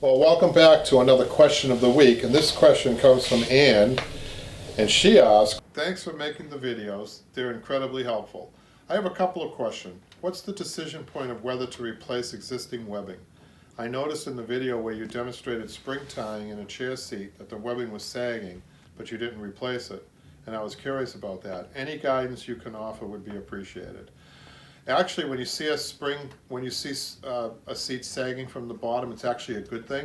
Well, welcome back to another question of the week, and this question comes from Anne, and she asks, thanks for making the videos, they're incredibly helpful. I have a couple of questions. What's the decision point of whether to replace existing webbing? I noticed in the video where you demonstrated spring tying in a chair seat that the webbing was sagging, but you didn't replace it, and I was curious about that. Any guidance you can offer would be appreciated. Actually, when you see a seat sagging from the bottom, it's actually a good thing,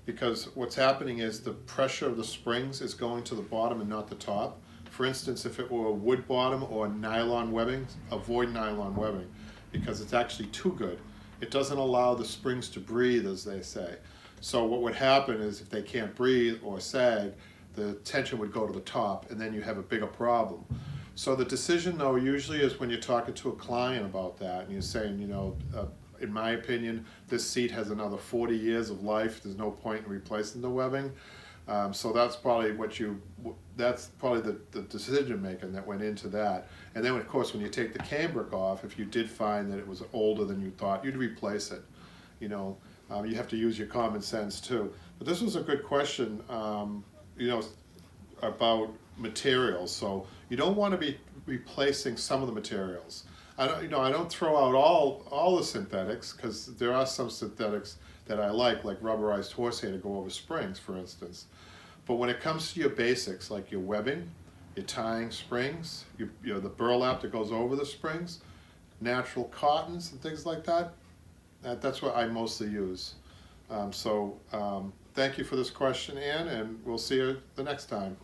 because what's happening is the pressure of the springs is going to the bottom and not the top. For instance, if it were a wood bottom or nylon webbing, avoid nylon webbing, because it's actually too good. It doesn't allow the springs to breathe, as they say. So what would happen is if they can't breathe or sag, the tension would go to the top, and then you have a bigger problem. So the decision, though, usually is when you're talking to a client about that, and you're saying, you know, in my opinion, this seat has another 40 years of life. There's no point in replacing the webbing. So that's probably the decision making that went into that. And then, of course, when you take the cambric off, if you did find that it was older than you thought, you'd replace it. You know, you have to use your common sense too. But this was a good question, you know, about materials. So you don't want to be replacing some of the materials. I don't throw out all the synthetics, because there are some synthetics that I like rubberized horsehair to go over springs, for instance. But when it comes to your basics, like your webbing, your tying springs, the burlap that goes over the springs, natural cottons and things like that, that's what I mostly use. Thank you for this question, Anne, and we'll see you the next time.